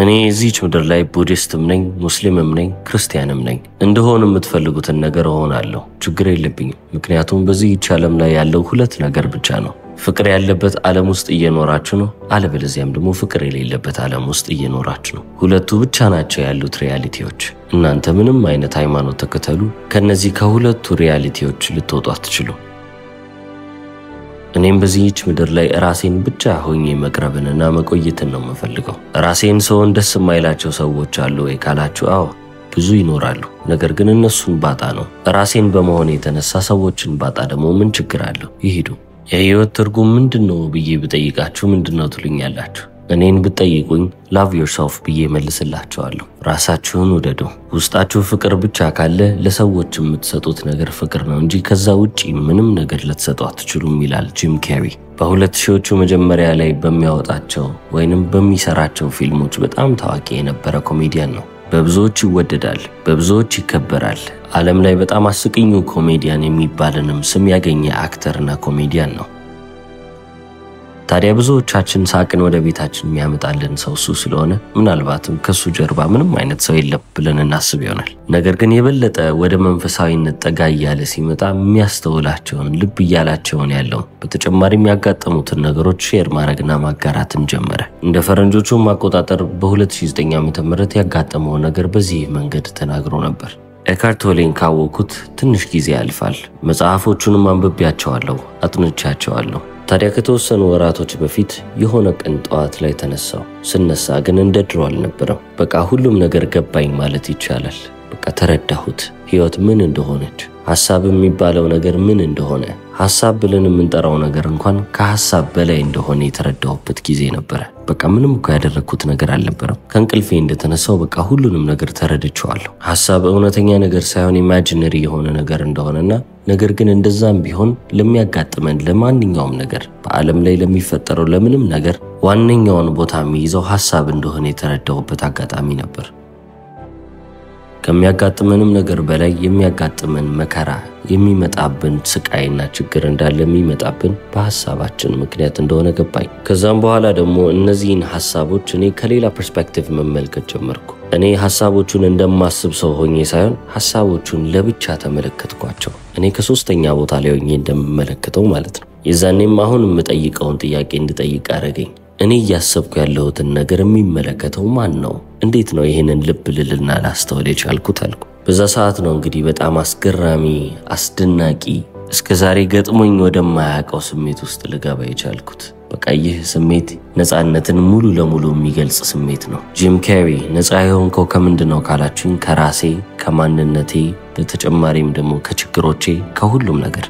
እኔ እዚች ምድር ላይ ቡዲስትም ነኝ ሙስሊምም ነኝ ክርስቲያንም ነኝ እንደሆነ የምትፈልጉትን ነገር ሆናለሁ ችግር የለብኝም ምክንያቱም በዚህ ዓለም ላይ ያለው ሁለት ነገር ብቻ ነው ፍቅር ያለበት ዓለም ውስጥ እየኖራችሁ ነው አለበለዚያም ደግሞ ፍቅር የሌለበት ዓለም ውስጥ እየኖራችሁ ነው ሁለቱ ብቻ ናቸው ያሉት ሪያሊቲዎች እናንተ ምንም አይነት ሃይማኖት ተከተሉ ከነዚህ ከሁለቱ ሪያሊቲዎች ልትወጡ አትችሉ እኔም በዚህች ምድር ላይ ራሴን ብቻ ሆኜ መቅረብንና መቆየትን ነው የምፈልገው ራሴን ሰውን ደስ የማይላቸው ሰዎች አሉ ወይ ካላችሁ አዎ ብዙ ይኖራሉ ነገር ግን እነሱን ባጣ ነው ራሴን በመሆን የተነሳ ሰዎችን ባጣ ደግሞ ምን ችግር አለው ይሄዱ የህይወት ትርጉም ምንድነው ብዬ ብጠይቃችሁ ምንድነው ትሉኛላችሁ እኔን ብትጠይቁኝ love yourself ብዬ መልስላችኋለሁ ራሳችሁን ውደዱ ውስጣችሁ ፍቅር ብቻ ካለ ለሰዎች የምትሰጡት ነገር ፍቅር ነው እንጂ ከዛ ውጪ ምንም ነገር ልትሰጡ አትችሉም ይላል ጂም ካሪ በ2000ዎቹ መጀመሪያ ላይ በሚያወጣቸው ወይንም በሚሰራቸው ፊልሞች በጣም ታዋቂ የነበረ ኮሜዲያን ነው በብዙዎች ይወደዳል በብዙዎች ይከበራል ዓለም ላይ በጣም አስቂኙ ኮሜዲያን የሚባልንም ስም ያገኘ አክተርና ኮሜዲያን ነው ታዲያ ብዙዎቻችን ሳቅን ወደ ቤታችን የሚያመጣልን ሰው እሱ ስለሆነ ምናልባትም ከሱ ጀርባ ምንም አይነት ሰው የለም ብለን እናስብ ይሆናል ነገር ግን የበለጠ ወደ መንፈሳዊነት ጠጋ እያለ ሲመጣ የሚያስተውላቸውን ልብ እያላቸውን ያለው በተጨማሪም ያጋጠሙትን ነገሮች ሼር ማድረግና ማጋራትን ጀመረ እንደ ፈረንጆቹ ማቆጣጠር በ2009 ዓ.ም ያጋጠመው ነገር በዚህ መንገድ ተናግሮ ነበር ኤካርት ቶሌን ካወኩት ትንሽ ጊዜ ያልፋል መጽሐፎቹንም አንብቤያቸዋለሁ አጥንቻቸዋለሁ ታዲያ ከተወሰኑ ወራቶች በፊት የሆነ ቀን ጠዋት ላይ ተነሳው ስነሳ ግን እንደድሮ አልነበረም በቃ ሁሉም ነገር ገባኝ ማለት ይቻላል በቃ ተረዳሁት ህይወት ምን እንደሆነች ሐሳብ የሚባለው ነገር ምን እንደሆነ ሐሳብ ብለን የምንጠራው ነገር እንኳን ከሐሳብ በላይ እንደሆነ የተረዳሁበት ጊዜ ነበር በቃ ምንም እኮ ያደረኩት ነገር አልነበረም ከንቅልፌ እንደተነሳው በቃ ሁሉንም ነገር ተረድቻለሁ ሐሳብ እውነተኛ ነገር ሳይሆን ኢማጂነሪ የሆነ ነገር እንደሆነና ነገር ግን እንደዛም ቢሆን ለሚያጋጥመን ለማንኛውም ነገር በዓለም ላይ ለሚፈጠረው ለምንም ነገር ዋነኛውን ቦታ የሚይዘው ሐሳብ እንደሆነ የተረዳሁበት አጋጣሚ ነበር ከሚያጋጥመንም ነገር በላይ የሚያጋጥመን መከራ የሚመጣብን ስቃይና ችግር እንዳለ የሚመጣብን በሐሳባችን ምክንያት እንደሆነ ገባኝ ከዛም በኋላ ደግሞ እነዚህን ሐሳቦች እኔ ከሌላ ፐርስፔክቲቭ መመልከት ጀመርኩ እኔ ሐሳቦቹን እንደማስብ ሰው ሆኜ ሳይሆን ሐሳቦቹን ለብቻ ተመለከትኳቸው እኔ ከሶስተኛ ቦታ ላይ ሆኜ እንደምመለከተው ማለት ነው የዛኔም አሁን የምጠይቀውን ጥያቄ እንድጠይቅ አደረገኝ እኔ ያሰብኩ ያለሁትን ነገር የሚመለከተው ማን ነው እንዴት ነው ይሄንን ልብ ልልና ላስተውል የቻልኩት አልኩ በዛ ሰዓት ነው እንግዲህ በጣም አስገራሚ አስደናቂ እስከዛሬ ገጥሞኝ ወደማያውቀው ስሜት ውስጥ ልገባ የቻልኩት በቃ ይህ ስሜት ነፃነትን ሙሉ ለሙሉ የሚገልጽ ስሜት ነው ጂም ካሪ ነፃ የሆንከው ከምንድነው ካላችሁኝ ከራሴ ከማንነቴ በተጨማሪም ደግሞ ከችግሮቼ ከሁሉም ነገር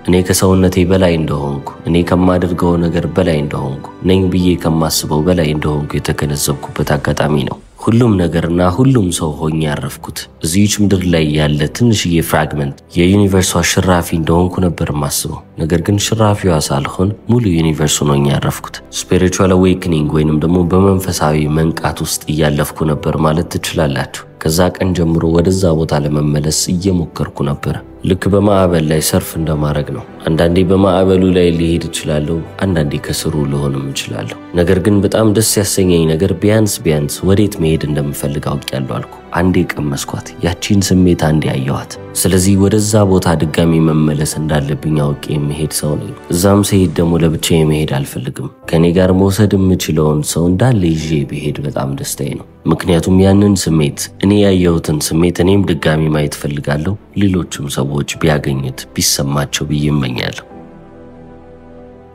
እኔ ከሰውነቴ በላይ እንደሆንኩ እኔ ከማደርገው ነገር በላይ እንደሆንኩ ነኝ ብዬ ከማስበው በላይ እንደሆንኩ የተገነዘብኩበት አጋጣሚ ነው ሁሉም ነገርና ሁሉም ሰው ሆኜ ያረፍኩት እዚህች ምድር ላይ ያለ ትንሽዬ ፍራግመንት የዩኒቨርሱ ሽራፊ እንደሆንኩ ነበር ማስበው ነገር ግን ሽራፊዋ ሳልሆን ሙሉ ዩኒቨርሱ ነው ያረፍኩት ስፒሪቹዋል አዌክኒንግ ወይንም ደግሞ በመንፈሳዊ መንቃት ውስጥ እያለፍኩ ነበር ማለት ትችላላችሁ ከዛ ቀን ጀምሮ ወደዛ ቦታ ለመመለስ እየሞከርኩ ነበር ልክ በማዕበል ላይ ሰርፍ እንደማረግ ነው አንዳንዴ በማዕበሉ ላይ ሊሄድ ይችላል አንዳንዴ ከስሩ ልሆንም ይችላል ነገር ግን በጣም ደስ ያሰኘኝ ነገር ቢያንስ ወዴት መሄድ እንደምፈልግ አውቄያለሁ አልኩ አንዴ ቀመስኳት ያቺን ስሜት አንዴ አየዋት ስለዚህ ወደዛ ቦታ ድጋሚ መመለስ እንዳለብኝ አውቄ መሄድ ሰው ነኝ እዛም ሲሄድ ደግሞ ለብቻዬ መሄድ አልፈልግም ከኔ ጋር መውሰድ የምችለውን ሰው እንዳለ ይዤ ብሄድ በጣም ደስታዬ ነው ምክንያቱም ያንን ስሜት እኔ ያየሁትን ስሜት እኔም ድጋሚ ማየት ፈልጋለሁ ሌሎችም ሰዎች ቢያገኙት ቢሰማቸው ብዬመኛለሁ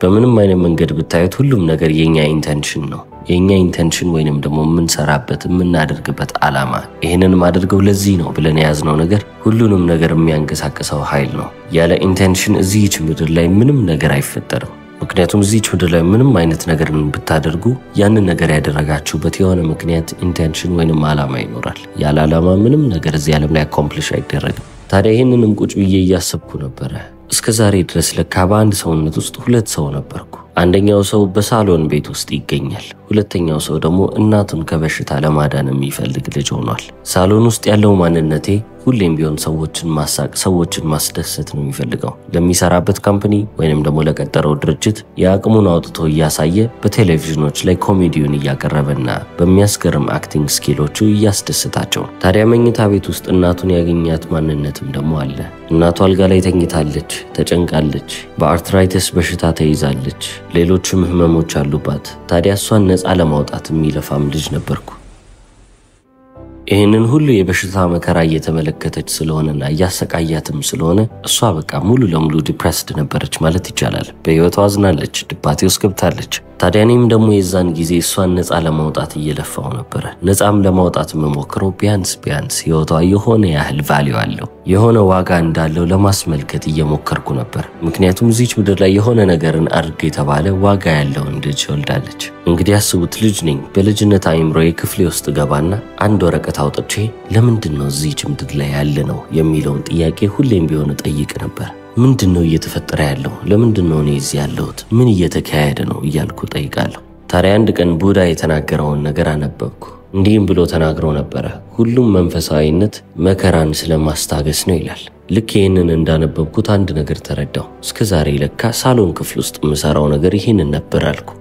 በምንም አይነት መንገድ ብታዩት ሁሉም ነገር የኛ ኢንቴንሽን ነው የኛ ኢንቴንሽን ወይንም ደግሞ ምን ሰራበት የምናደርግበት ዓላማ ይሄንን ማድረገው ለዚህ ነው ብለን ያዝነው ነገር ሁሉንም ነገር የሚያንቀሳቅሰው ኃይል ነው ያለ ኢንቴንሽን እዚህች ምድር ላይ ምንም ነገር አይፈጠርም ምክንያቱም እዚህች ምድር ላይ ምንም አይነት ነገርን ብታደርጉ ያንን ነገር ያደረጋችሁበት የሆነ ምክንያት ኢንቴንሽን ወይንም ዓላማ ይኖራል ያለ ዓላማ ምንም ነገር እዚህ ዓለም ላይ አኮምፕሊሽ አይደረግም ታዲያ ይሄንንም ቁጭ ብዬ እያሰብኩ ነበር እስከዛሬ ድረስ ለካ በአንድ ሰውነት ውስጥ ሁለት ሰው ነበርኩ አንደኛው ሰው በሳሎን ቤት ውስጥ ይገኛል ሁለተኛው ሰው ደግሞ እናቱን ከበሽታ ለማዳን የሚፈልግ ልጅ ሆኗል። ሳሎን ውስጥ ያለው ማንነቴ ሁሌም ቢሆን ሰዎችን ማሳቅ፣ ሰዎችን ማስደሰት ነው የሚፈልገው። ለሚሰራበት ካምፓኒ ወይንም ደግሞ ለቀጠረው ድርጅት የአቅሙን አውጥቶ እያሳየ በቴሌቪዥኖች ላይ ኮሜዲውን እያቀረበና በሚያስገርም አክቲንግ ስኪሎቹ እያስደስታቸው። ታዲያ መኝታ ቤት ውስጥ እናቱን ያገኛት ማንነትም ደግሞ አለ። እናቱ አልጋ ላይ ተኝታለች፣ ተጨንቃለች፣ በአርትራይተስ በሽታ ተይዛለች፣ ሌሎችም ህመሞች አሉባት። ታዲያ እሷን ነፃ ለማውጣት የሚለፋም ልጅ ነበርኩ። ይህንን ሁሉ የበሽታ መከራ እየተመለከተች ስለሆነና እያሰቃያትም ስለሆነ እሷ በቃ ሙሉ ለሙሉ ዲፕሬስድ ነበረች ማለት ይቻላል። በህይወቷ አዝናለች፣ ድባቴ ውስጥ ገብታለች። ታዲያ እኔም ደግሞ የዛን ጊዜ እሷን ነፃ ለማውጣት እየለፋው ነበረ። ነፃም ለማውጣት የምሞክረው ቢያንስ ህይወቷ የሆነ ያህል ቫልዩ አለው፣ የሆነ ዋጋ እንዳለው ለማስመልከት እየሞከርኩ ነበር። ምክንያቱም እዚች ምድር ላይ የሆነ ነገርን አድርግ የተባለ ዋጋ ያለውን ልጅ ወልዳለች። እንግዲህ አስቡት፣ ልጅ ነኝ። በልጅነት አእምሮዬ ክፍሌ ውስጥ ገባና አንድ ወረቀት አውጥቼ ለምንድን ነው እዚች ምድር ላይ ያለ ነው የሚለውን ጥያቄ ሁሌም ቢሆን ጠይቅ ነበር። ምንድን ነው እየተፈጠረ ያለው? ለምንድን ነው እኔ እዚህ ያለሁት? ምን እየተካሄደ ነው እያልኩ ጠይቃለሁ። ታዲያ አንድ ቀን ቡዳ የተናገረውን ነገር አነበብኩ። እንዲህም ብሎ ተናግሮ ነበረ፣ ሁሉም መንፈሳዊነት መከራን ስለማስታገስ ነው ይላል። ልክ ይህንን እንዳነበብኩት አንድ ነገር ተረዳው። እስከዛሬ ለካ ሳሎን ክፍል ውስጥ የምሰራው ነገር ይህንን ነበር አልኩ።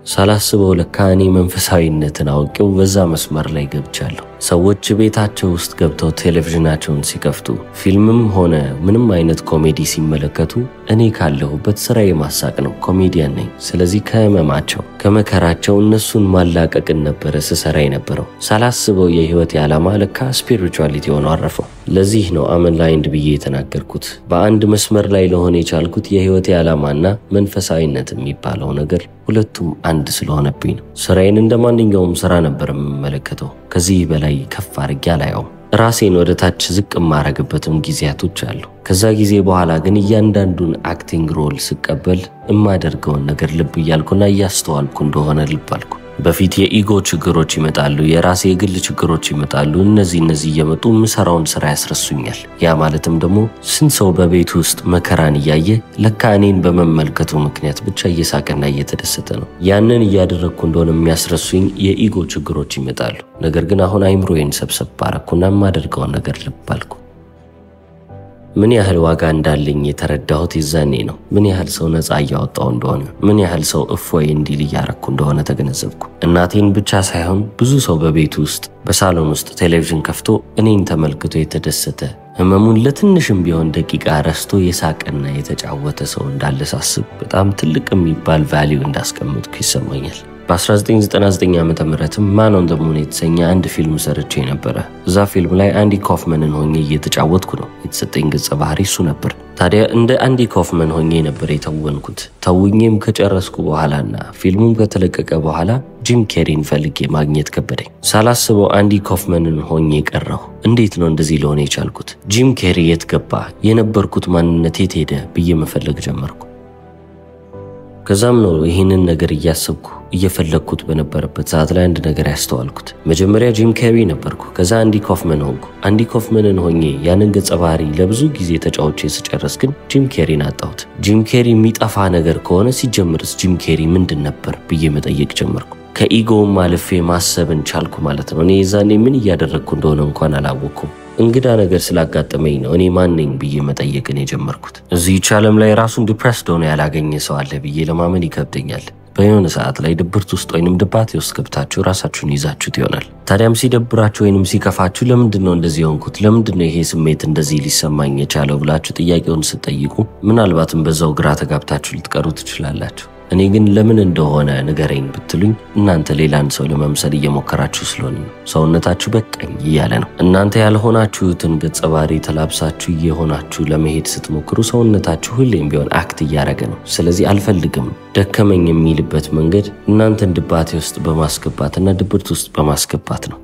ሳላስበው ለካ እኔ መንፈሳዊነትን አውቄው በዛ መስመር ላይ ገብቻለሁ። ሰዎች ቤታቸው ውስጥ ገብተው ቴሌቪዥናቸውን ሲከፍቱ ፊልምም ሆነ ምንም አይነት ኮሜዲ ሲመለከቱ እኔ ካለሁበት ስራዬ ማሳቅ ነው፣ ኮሜዲያን ነኝ። ስለዚህ ከህመማቸው ከመከራቸው እነሱን ማላቀቅን ነበረ ስሰራ የነበረው። ሳላስበው የህይወት ዓላማ ለካ ስፒሪቹዋሊቲ ሆኖ አረፈው። ለዚህ ነው አመንላይንድ ብዬ የተናገርኩት። በአንድ መስመር ላይ ለሆነ የቻልኩት የህይወት ዓላማና መንፈሳዊነት የሚባለው ነገር ሁለቱም አንድ ስለሆነብኝ ነው። ስራዬን እንደማንኛውም ስራ ነበር የምመለከተው። ከዚህ በላይ ከፍ አድርጌ አላየውም። ራሴን ወደ ታች ዝቅ የማረግበትም ጊዜያቶች አሉ። ከዛ ጊዜ በኋላ ግን እያንዳንዱን አክቲንግ ሮል ስቀበል የማደርገውን ነገር ልብ እያልኩና እያስተዋልኩ እንደሆነ ልብ አልኩ። በፊት የኢጎ ችግሮች ይመጣሉ፣ የራሴ የግል ችግሮች ይመጣሉ። እነዚህ እየመጡ የምሰራውን ስራ ያስረሱኛል። ያ ማለትም ደግሞ ስንት ሰው በቤት ውስጥ መከራን እያየ ለካ እኔን በመመልከቱ ምክንያት ብቻ እየሳቀና እየተደሰተ ነው። ያንን እያደረግኩ እንደሆነ የሚያስረሱኝ የኢጎ ችግሮች ይመጣሉ። ነገር ግን አሁን አይምሮዬን ሰብሰብ ባረኩና የማደርገውን ነገር ልብ አልኩ። ምን ያህል ዋጋ እንዳለኝ የተረዳሁት ይዛኔ ነው። ምን ያህል ሰው ነፃ እያወጣው እንደሆነ፣ ምን ያህል ሰው እፎይ እንዲል እያረኩ እንደሆነ ተገነዘብኩ። እናቴን ብቻ ሳይሆን ብዙ ሰው በቤት ውስጥ በሳሎን ውስጥ ቴሌቪዥን ከፍቶ እኔን ተመልክቶ የተደሰተ፣ ህመሙን ለትንሽም ቢሆን ደቂቃ ረስቶ የሳቀና የተጫወተ ሰው እንዳለ ሳስብ በጣም ትልቅ የሚባል ቫልዩ እንዳስቀምጥኩ ይሰማኛል። በ1999 ዓ.ም ማን ኦን ዘ ሙን የተሰኘ አንድ ፊልም ሰርቼ ነበረ። እዛ ፊልም ላይ አንዲ ኮፍመንን ሆኜ እየተጫወትኩ ነው። የተሰጠኝ ገጸ ባህሪ እሱ ነበር። ታዲያ እንደ አንዲ ኮፍመን ሆኜ ነበር የተወንኩት። ተውኜም ከጨረስኩ በኋላና ፊልሙም ከተለቀቀ በኋላ ጂም ኬሪን ፈልጌ ማግኘት ከበደኝ። ሳላስበው አንዲ ኮፍመንን ሆኜ ቀረሁ። እንዴት ነው እንደዚህ ሊሆን የቻልኩት? ጂም ኬሪ የት ገባ? የነበርኩት ማንነት የት ሄደ ብዬ መፈለግ ጀመርኩ። ከዛም ነው ይህንን ነገር እያሰብኩ እየፈለግኩት በነበረበት ሰዓት ላይ አንድ ነገር ያስተዋልኩት። መጀመሪያ ጂም ኬሪ ነበርኩ፣ ከዛ አንዲ ኮፍመን ሆንኩ። አንዲ ኮፍመንን ሆኜ ያንን ገጸ ባህሪ ለብዙ ጊዜ ተጫውቼ ስጨርስ ግን ጂም ኬሪን አጣሁት። ጂም ኬሪ የሚጠፋ ነገር ከሆነ ሲጀምርስ ጂም ኬሪ ምንድን ነበር ብዬ መጠየቅ ጀመርኩ። ከኢጎም አልፌ ማሰብን ቻልኩ ማለት ነው። እኔ የዛኔ ምን እያደረግኩ እንደሆነ እንኳን አላወቅኩም። እንግዳ ነገር ስላጋጠመኝ ነው እኔ ማን ነኝ ብዬ መጠየቅን የጀመርኩት። እዚህች ዓለም ላይ ራሱን ዲፕሬስድ ሆኖ ያላገኘ ሰው አለ ብዬ ለማመን ይከብደኛል። በየሆነ ሰዓት ላይ ድብርት ውስጥ ወይንም ድባቴ ውስጥ ገብታችሁ ራሳችሁን ይዛችሁት ይሆናል። ታዲያም ሲደብራችሁ ወይንም ሲከፋችሁ ለምንድን ነው እንደዚህ ሆንኩት፣ ለምንድን ነው ይሄ ስሜት እንደዚህ ሊሰማኝ የቻለው ብላችሁ ጥያቄውን ስትጠይቁ ምናልባትም በዛው ግራ ተጋብታችሁ ልትቀሩ ትችላላችሁ። እኔ ግን ለምን እንደሆነ ንገረኝ ብትሉኝ እናንተ ሌላን ሰው ለመምሰል እየሞከራችሁ ስለሆነ ነው። ሰውነታችሁ በቃኝ እያለ ነው። እናንተ ያልሆናችሁትን ገጸ ባህሪ ተላብሳችሁ እየሆናችሁ ለመሄድ ስትሞክሩ ሰውነታችሁ ሁሌም ቢሆን አክት እያደረገ ነው። ስለዚህ አልፈልግም ደከመኝ የሚልበት መንገድ እናንተን ድባቴ ውስጥ በማስገባትና ድብርት ውስጥ በማስገባት ነው።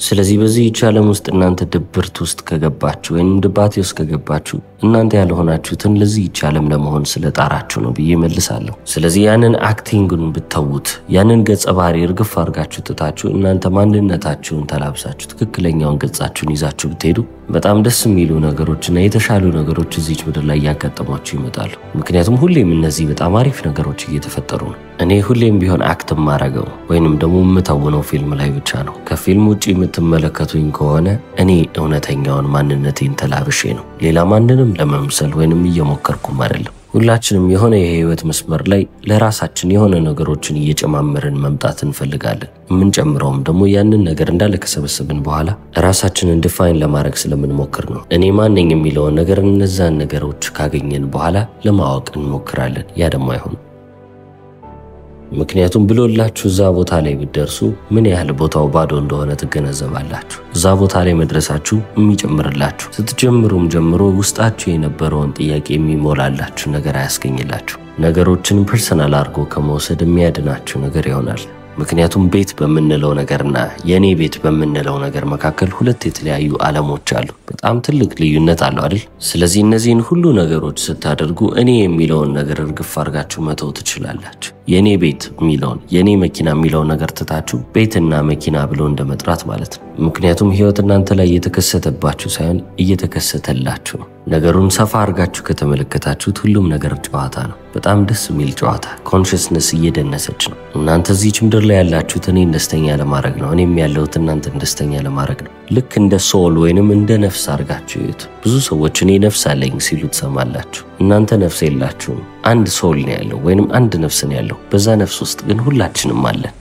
ስለዚህ በዚህ ዓለም ውስጥ እናንተ ድብርት ውስጥ ከገባችሁ ወይንም ድባቴ ውስጥ ከገባችሁ እናንተ ያልሆናችሁትን ለዚህ ይቻለም ለመሆን ስለጣራችሁ ነው ብዬ መልሳለሁ። ስለዚህ ያንን አክቲንግን ብትተውት ያንን ገጸ ባህሪ እርግፍ አድርጋችሁ ትታችሁ እናንተ ማንነታችሁን ተላብሳችሁ ትክክለኛውን ገጻችሁን ይዛችሁ ብትሄዱ በጣም ደስ የሚሉ ነገሮችና የተሻሉ ነገሮች እዚች ምድር ላይ ያጋጠሟችሁ ይመጣሉ። ምክንያቱም ሁሌም እነዚህ በጣም አሪፍ ነገሮች እየተፈጠሩ ነው። እኔ ሁሌም ቢሆን አክት ማረገው ወይንም ደግሞ የምተውነው ፊልም ላይ ብቻ ነው። ከፊልም ውጪ የምትመለከቱኝ ከሆነ እኔ እውነተኛውን ማንነቴን ተላብሼ ነው። ሌላ ማንንም ለመምሰል ወይንም እየሞከርኩም አይደለም። ሁላችንም የሆነ የህይወት መስመር ላይ ለራሳችን የሆነ ነገሮችን እየጨማመርን መምጣት እንፈልጋለን። የምንጨምረውም ደግሞ ያንን ነገር እንዳለ ከሰበሰብን በኋላ ራሳችንን ዲፋይን ለማድረግ ስለምንሞክር ነው። እኔ ማን ነኝ የሚለውን ነገር እነዛን ነገሮች ካገኘን በኋላ ለማወቅ እንሞክራለን። ያ ደግሞ አይሆንም። ምክንያቱም ብሎላችሁ እዛ ቦታ ላይ ብትደርሱ ምን ያህል ቦታው ባዶ እንደሆነ ትገነዘባላችሁ። እዛ ቦታ ላይ መድረሳችሁ የሚጨምርላችሁ ስትጀምሩም ጀምሮ ውስጣችሁ የነበረውን ጥያቄ የሚሞላላችሁ ነገር አያስገኝላችሁ። ነገሮችን ፐርሰናል አድርጎ ከመውሰድ የሚያድናችሁ ነገር ይሆናል። ምክንያቱም ቤት በምንለው ነገርና የኔ ቤት በምንለው ነገር መካከል ሁለት የተለያዩ ዓለሞች አሉ። በጣም ትልቅ ልዩነት አለው አይደል? ስለዚህ እነዚህን ሁሉ ነገሮች ስታደርጉ እኔ የሚለውን ነገር እርግፍ አድርጋችሁ መተው ትችላላችሁ። የኔ ቤት የሚለውን የኔ መኪና የሚለውን ነገር ትታችሁ ቤትና መኪና ብሎ እንደመጥራት ማለት ነው። ምክንያቱም ህይወት እናንተ ላይ እየተከሰተባችሁ ሳይሆን እየተከሰተላችሁ ነው። ነገሩን ሰፋ አድርጋችሁ ከተመለከታችሁት ሁሉም ነገር ጨዋታ ነው። በጣም ደስ የሚል ጨዋታ። ኮንሽስነስ እየደነሰች ነው። እናንተ እዚች ምድር ላይ ያላችሁት እኔን ደስተኛ ለማድረግ ነው። እኔም ያለሁት እናንተን ደስተኛ ለማድረግ ነው። ልክ እንደ ሶል ወይንም እንደ ነፍስ አድርጋችሁ እዩት። ብዙ ሰዎች እኔ ነፍስ አለኝ ሲሉ ትሰማላችሁ። እናንተ ነፍስ የላችሁም። አንድ ሶል ነው ያለው ወይንም አንድ ነፍስ ነው ያለው። በዛ ነፍስ ውስጥ ግን ሁላችንም አለን።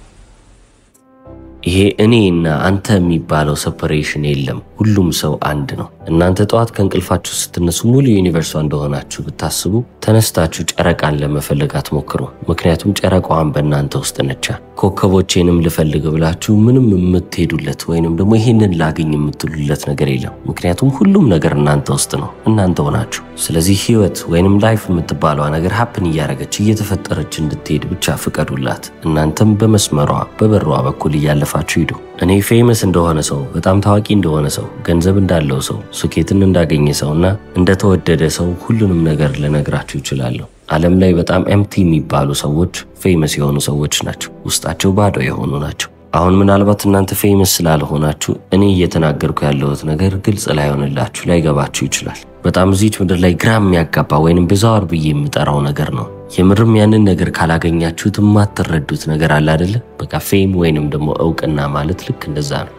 ይሄ እኔና አንተ የሚባለው ሴፐሬሽን የለም። ሁሉም ሰው አንድ ነው። እናንተ ጠዋት ከእንቅልፋችሁ ስትነሱ ሙሉ ዩኒቨርሱ እንደሆናችሁ ብታስቡ ተነስታችሁ ጨረቃን ለመፈለግ አትሞክሩ። ምክንያቱም ጨረቃዋን በእናንተ ውስጥ ነች። ኮከቦቼንም ልፈልግ ብላችሁ ምንም የምትሄዱለት ወይንም ደግሞ ይሄንን ላገኝ የምትሉለት ነገር የለም። ምክንያቱም ሁሉም ነገር እናንተ ውስጥ ነው፣ እናንተው ናችሁ። ስለዚህ ህይወት ወይንም ላይፍ የምትባለዋ ነገር ሀፕን እያደረገች እየተፈጠረች እንድትሄድ ብቻ ፍቀዱላት። እናንተም በመስመሯ በበሯ በኩል እያለፋችሁ ሂዱ። እኔ ፌመስ እንደሆነ ሰው፣ በጣም ታዋቂ እንደሆነ ሰው፣ ገንዘብ እንዳለው ሰው፣ ስኬትን እንዳገኘ ሰውና እንደተወደደ ሰው ሁሉንም ነገር ልነግራችሁ እችላለሁ። ዓለም ላይ በጣም ኤምቲ የሚባሉ ሰዎች ፌመስ የሆኑ ሰዎች ናቸው። ውስጣቸው ባዶ የሆኑ ናቸው። አሁን ምናልባት እናንተ ፌመስ ስላልሆናችሁ እኔ እየተናገርኩ ያለሁት ነገር ግልጽ ላይሆንላችሁ ላይገባችሁ ይችላል። በጣም እዚች ምድር ላይ ግራ የሚያጋባ ወይንም bizarre ብዬ የምጠራው ነገር ነው። የምርም ያንን ነገር ካላገኛችሁት የማትረዱት ነገር አለ አይደለ? በቃ ፌም ወይንም ደግሞ እውቅና ማለት ልክ እንደዛ ነው።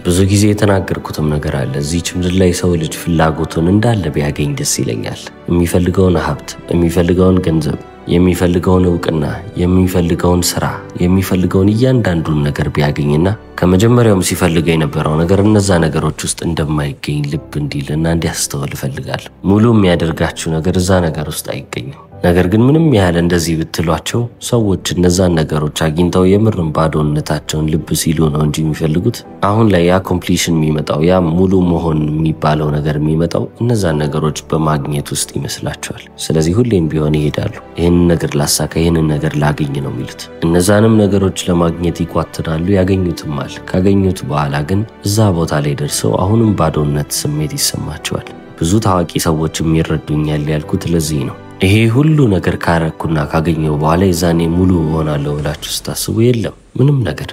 ብዙ ጊዜ የተናገርኩትም ነገር አለ። እዚች ምድር ላይ ሰው ልጅ ፍላጎቱን እንዳለ ቢያገኝ ደስ ይለኛል። የሚፈልገውን ሀብት፣ የሚፈልገውን ገንዘብ፣ የሚፈልገውን እውቅና፣ የሚፈልገውን ስራ፣ የሚፈልገውን እያንዳንዱን ነገር ቢያገኝና ከመጀመሪያውም ሲፈልገው የነበረው ነገር እነዛ ነገሮች ውስጥ እንደማይገኝ ልብ እንዲልና እንዲያስተውል እፈልጋለሁ። ሙሉ የሚያደርጋችሁ ነገር እዛ ነገር ውስጥ አይገኝም። ነገር ግን ምንም ያህል እንደዚህ ብትሏቸው ሰዎች እነዛን ነገሮች አግኝተው የምርም ባዶነታቸውን ልብ ሲሉ ነው እንጂ የሚፈልጉት። አሁን ላይ ያ ኮምፕሊሽን የሚመጣው ያ ሙሉ መሆን የሚባለው ነገር የሚመጣው እነዛን ነገሮች በማግኘት ውስጥ ይመስላቸዋል። ስለዚህ ሁሌም ቢሆን ይሄዳሉ። ይህንን ነገር ላሳካ፣ ይህንን ነገር ላገኝ ነው የሚሉት። እነዛንም ነገሮች ለማግኘት ይቋትናሉ፣ ያገኙትማል። ካገኙት በኋላ ግን እዛ ቦታ ላይ ደርሰው አሁንም ባዶነት ስሜት ይሰማቸዋል። ብዙ ታዋቂ ሰዎችም ይረዱኛል ያልኩት ለዚህ ነው። ይሄ ሁሉ ነገር ካረኩና ካገኘው በኋላ የዛኔ ሙሉ ሆናለሁ ብላችሁ ስታስቡ የለም ምንም ነገር።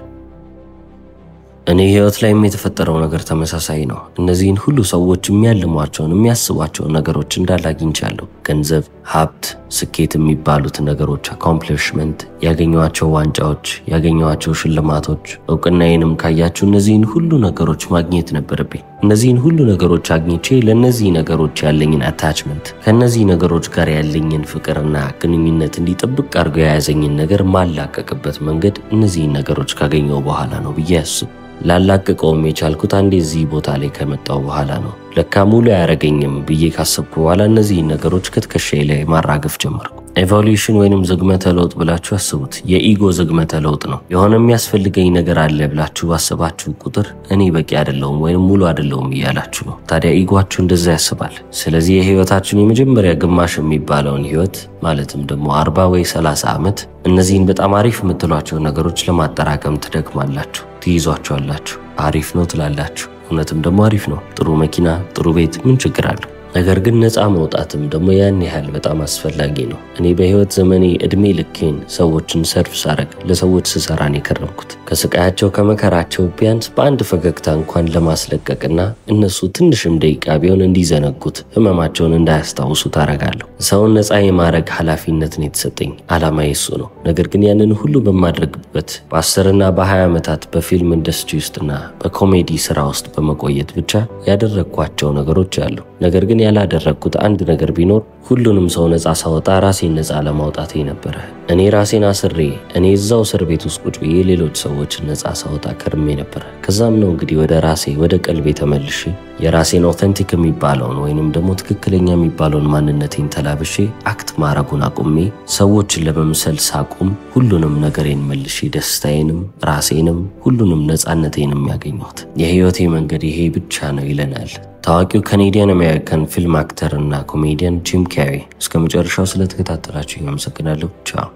እኔ ህይወት ላይ የተፈጠረው ነገር ተመሳሳይ ነው። እነዚህን ሁሉ ሰዎች የሚያልሟቸውን የሚያስቧቸውን ነገሮች እንዳላግኝቻለሁ። ገንዘብ፣ ሀብት፣ ስኬት የሚባሉት ነገሮች፣ አኮምፕሊሽመንት፣ ያገኘዋቸው ዋንጫዎች፣ ያገኘዋቸው ሽልማቶች፣ እውቅናዬንም ካያችሁ እነዚህን ሁሉ ነገሮች ማግኘት ነበረብኝ። እነዚህን ሁሉ ነገሮች አግኝቼ ለነዚህ ነገሮች ያለኝን አታችመንት፣ ከነዚህ ነገሮች ጋር ያለኝን ፍቅርና ግንኙነት እንዲጠብቅ አድርጎ የያዘኝን ነገር ማላቀቅበት መንገድ እነዚህን ነገሮች ካገኘው በኋላ ነው ብዬ አስብ። ላላቀቀውም የቻልኩት አንዴ እዚህ ቦታ ላይ ከመጣው በኋላ ነው። ለካ ሙሉ ያረገኝም ብዬ ካሰብኩ በኋላ እነዚህን ነገሮች ከትከሻዬ ላይ ማራገፍ ጀመርኩ። ኤቮሉሽን ወይንም ዝግመተ ለውጥ ብላችሁ አስቡት። የኢጎ ዝግመተ ለውጥ ነው። የሆነ የሚያስፈልገኝ ነገር አለ ብላችሁ ባሰባችሁ ቁጥር እኔ በቂ አይደለሁም ወይንም ሙሉ አይደለሁም እያላችሁ ነው። ታዲያ ኢጓችሁ እንደዛ ያስባል። ስለዚህ የህይወታችሁን የመጀመሪያ ግማሽ የሚባለውን ህይወት ማለትም ደግሞ 40 ወይ 30 ዓመት እነዚህን በጣም አሪፍ የምትሏቸው ነገሮች ለማጠራቀም ትደክማላችሁ፣ ትይዟቸዋላችሁ። አሪፍ ነው ትላላችሁ። እውነትም ደግሞ አሪፍ ነው። ጥሩ መኪና፣ ጥሩ ቤት ምን ችግር አለው? ነገር ግን ነፃ መውጣትም ደግሞ ያን ያህል በጣም አስፈላጊ ነው። እኔ በህይወት ዘመኔ እድሜ ልኬን ሰዎችን ሰርፍ ሳረግ ለሰዎች ስሰራን የከረምኩት ከስቃያቸው ከመከራቸው ቢያንስ በአንድ ፈገግታ እንኳን ለማስለቀቅና እነሱ ትንሽም ደቂቃ ቢሆን እንዲዘነጉት ህመማቸውን እንዳያስታውሱ ታረጋለሁ። ሰውን ነፃ የማድረግ ኃላፊነትን የተሰጠኝ ዓላማዬ እሱ ነው። ነገር ግን ያንን ሁሉ በማድረግበት በ10 እና በ20 ዓመታት በፊልም ኢንዱስትሪ ውስጥና በኮሜዲ ስራ ውስጥ በመቆየት ብቻ ያደረግኳቸው ነገሮች አሉ። ነገር ግን ያላደረግኩት አንድ ነገር ቢኖር ሁሉንም ሰው ነፃ ሳወጣ ራሴን ነፃ ለማውጣቴ ነበረ። እኔ ራሴን አስሬ እኔ እዛው እስር ቤት ውስጥ ቁጭ ብዬ ሌሎች ሰዎችን ነፃ ሳወጣ ከርሜ ነበረ። ከዛም ነው እንግዲህ ወደ ራሴ ወደ ቀልቤ ተመልሼ የራሴን ኦተንቲክ የሚባለውን ወይንም ደግሞ ትክክለኛ የሚባለውን ማንነቴን ተላብሼ አክት ማረጉን አቁሜ ሰዎችን ለመምሰል ሳቁም ሁሉንም ነገሬን መልሼ ደስታዬንም ራሴንም ሁሉንም ነፃነቴንም ያገኘሁት። የህይወቴ መንገድ ይሄ ብቻ ነው ይለናል ታዋቂው ካናዲያን አሜሪካን ፊልም አክተር እና ኮሜዲያን ጂም ካሪ። እስከ መጨረሻው ስለተከታተላችሁ አመሰግናለሁ። ቻው።